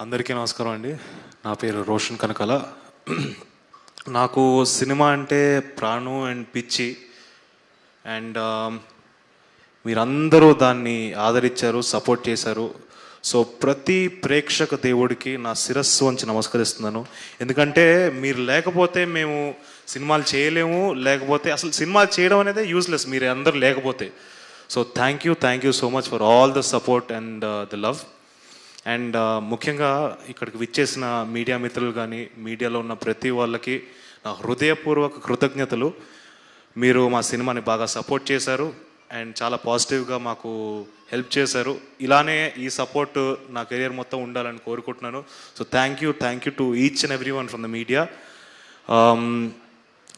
అందరికీ నమస్కారం అండి. నా పేరు రోషన్ కనకాల. నాకు సినిమా అంటే ప్రాణం అండ్ పిచ్చి. అండ్ మీరందరూ దాన్ని ఆదరించారు, సపోర్ట్ చేశారు. సో ప్రతి ప్రేక్షక దేవుడికి నా శిరస్సు వంచి నమస్కరిస్తున్నాను. ఎందుకంటే మీరు లేకపోతే మేము సినిమాలు చేయలేము, లేకపోతే అసలు సినిమాలు చేయడం అనేది యూస్లెస్ మీరు అందరూ లేకపోతే. So thank you so much for all the support and the love. And ముఖ్యంగా ఇక్కడికి విచ్చేసిన మీడియా మిత్రులు కానీ, మీడియాలో ఉన్న ప్రతి వాళ్ళకి నా హృదయపూర్వక కృతజ్ఞతలు. మీరు మా సినిమాని బాగా సపోర్ట్ చేశారు అండ్ చాలా పాజిటివ్గా మాకు హెల్ప్ చేశారు. ఇలానే ఈ సపోర్ట్ నా కెరియర్ మొత్తం ఉండాలని కోరుకుంటున్నాను. So thank you to each and every one from the media.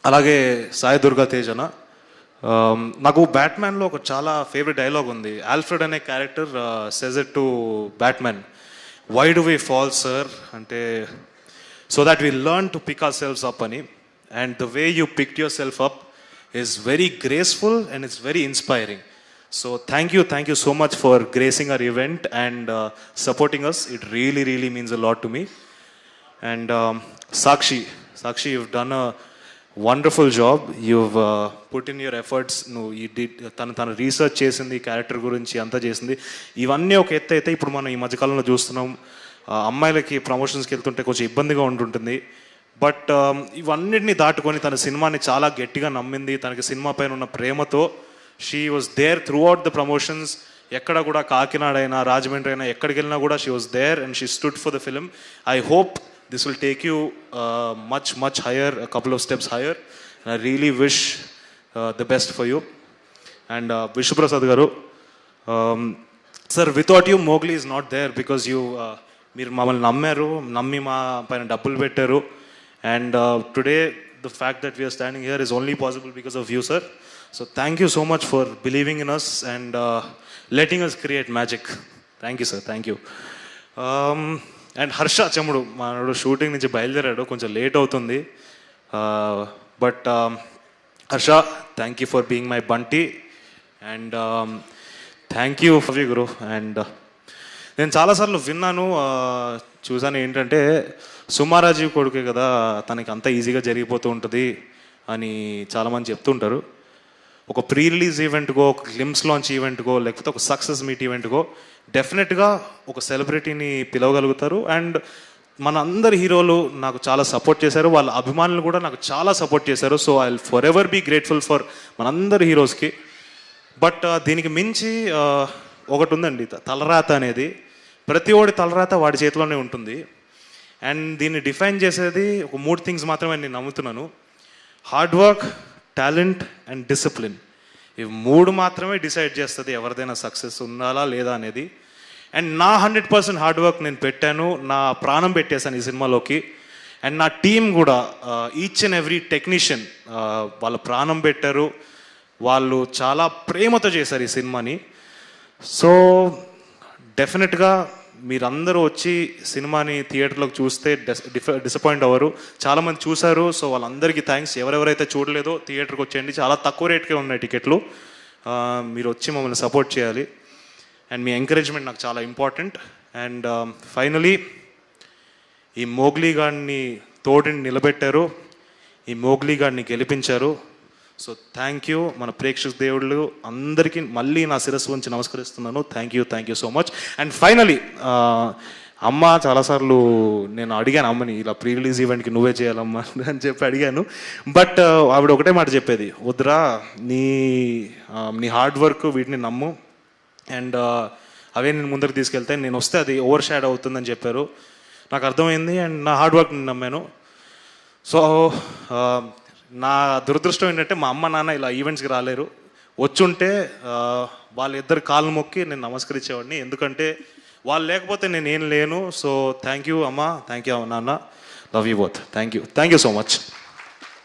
అలాగే సాయి దుర్గా తేజన, నాకు బ్యాట్మ్యాన్లో ఒక చాలా ఫేవరెట్ డైలాగ్ ఉంది. ఆల్ఫ్రెడ్ అనే character says it to Batman, why do we fall sir అంటే, so that we learn to pick ourselves up అని. And the way you picked yourself up is very graceful and it's very inspiring. So thank you so much for gracing our event and supporting us. It really means a lot to me. And Sakshi, you've done a wonderful job. You've put in your efforts. నువ్వు ఈ తను research చేసింది, character గురించి అంతా చేసింది. ఇవన్నీ ఒక ఎత్తు అయితే ఇప్పుడు మనం ఈ మధ్యకాలంలో చూస్తున్నాం, అమ్మాయిలకి ప్రమోషన్స్కి వెళ్తుంటే కొంచెం ఇబ్బందిగా ఉంటుంటుంది. బట్ ఇవన్నిటిని దాటుకొని తన సినిమాని చాలా గట్టిగా నమ్మింది. తనకి సినిమా పైన ఉన్న ప్రేమతో she was there throughout the promotions. ఎక్కడ కూడా కాకినాడ అయినా, రాజమండ్రి అయినా, ఎక్కడికి వెళ్ళినా కూడా she was there and she stood for the film. I hope this will take you much higher, a couple of steps higher, and I really wish the best for you. And Vishnu Prasad garu, sir, without you Mowgli is not there, because you meer mamalni nammi ma paina dabbulu pettaru. And today the fact that we are standing here is only possible because of you, sir. So thank you so much for believing in us and letting us create magic. Thank you, sir. Thank you. And Harsha Chemudu, మనడు shooting నుంచి బయలుదేరాడు, కొంచెం late అవుతుంది. But Harsha, thank you for being my Bunty and thank you for you గురు. And నేను చాలాసార్లు విన్నాను, చూసాను, ఏంటంటే సుమారాజీవ్ కొడుకే కదా, తనకి అంత ఈజీగా జరిగిపోతూ ఉంటుంది అని చాలామంది చెప్తుంటారు. ఒక ప్రీ రిలీజ్ ఈవెంట్కో, ఒక గ్లిమ్స్ లాంచ్ ఈవెంట్కో, లేకపోతే ఒక సక్సెస్ మీట్ ఈవెంట్కో డెఫినెట్గా ఒక సెలబ్రిటీని పిలవగలుగుతారు. అండ్ మన అందరి హీరోలు నాకు చాలా సపోర్ట్ చేశారు, వాళ్ళ అభిమానులు కూడా నాకు చాలా సపోర్ట్ చేశారు. So I will forever be grateful for మనందరి హీరోస్కి. బట్ దీనికి మించి ఒకటి ఉందండి, తలరాత అనేది. ప్రతి ఒడి తలరాత వాడి చేతిలోనే ఉంటుంది. అండ్ దీన్ని డిఫైన్ చేసేది ఒక 3 థింగ్స్ మాత్రమే నేను నమ్ముతున్నాను: hard work, talent and discipline. ఇవి 3 మాత్రమే డిసైడ్ చేస్తుంది ఎవరిదైనా సక్సెస్ ఉండాలా లేదా అనేది. అండ్ నా 100% హార్డ్ వర్క్ నేను పెట్టాను, నా ప్రాణం పెట్టేశాను ఈ సినిమాలోకి. అండ్ నా టీం కూడా, ఈచ్ అండ్ ఎవ్రీ టెక్నీషియన్ వాళ్ళ ప్రాణం పెట్టారు, వాళ్ళు చాలా ప్రేమతో చేశారు ఈ సినిమాని. సో డెఫినెట్గా మీరందరూ వచ్చి సినిమాని థియేటర్లోకి చూస్తే డిసప్పాయింట్ అవ్వరు. చాలామంది చూశారు, సో వాళ్ళందరికీ థ్యాంక్స్. ఎవరెవరైతే చూడలేదో థియేటర్కి వచ్చేయండి, చాలా తక్కువ రేట్కే ఉన్నాయి టికెట్లు. మీరు వచ్చి మమ్మల్ని సపోర్ట్ చేయాలి. అండ్ మీ ఎంకరేజ్మెంట్ నాకు చాలా ఇంపార్టెంట్. అండ్ ఫైనలీ ఈ మోగ్లీ గాడిని తోడిని నిలబెట్టారు, ఈ మోగ్లీ గాడిని గెలిపించారు. So thank you. మన ప్రేక్షక దేవుళ్ళు అందరికీ మళ్ళీ నా శిరస్సు వంచి నమస్కరిస్తున్నాను. Thank you so much. And finally అమ్మ, చాలాసార్లు నేను అడిగాను అమ్మని, ఇలా ప్రీ రిలీజ్ ఈవెంట్కి నువ్వే చేయాలమ్మా అని చెప్పి అడిగాను. బట్ ఆవిడ ఒకటే మాట చెప్పేది, వద్దురా, నీ హార్డ్ వర్క్ వీటిని నమ్ము, అండ్ అవే నేను ముందరికి తీసుకెళ్తే, నేను వస్తే అది ఓవర్ షాడో అవుతుందని చెప్పారు. నాకు అర్థమైంది అండ్ నా హార్డ్ వర్క్ నేను నమ్మాను. సో నా దురదృష్టం ఏంటంటే మా అమ్మ నాన్న ఇలా ఈవెంట్స్కి రాలేరు. వచ్చుంటే వాళ్ళిద్దరు కాళ్ళు మొక్కి నేను నమస్కరించేవాడిని, ఎందుకంటే వాళ్ళు లేకపోతే నేనేం లేను. సో థ్యాంక్ యూ అమ్మ, థ్యాంక్ యూ నాన్న, love you both. Thank you so much.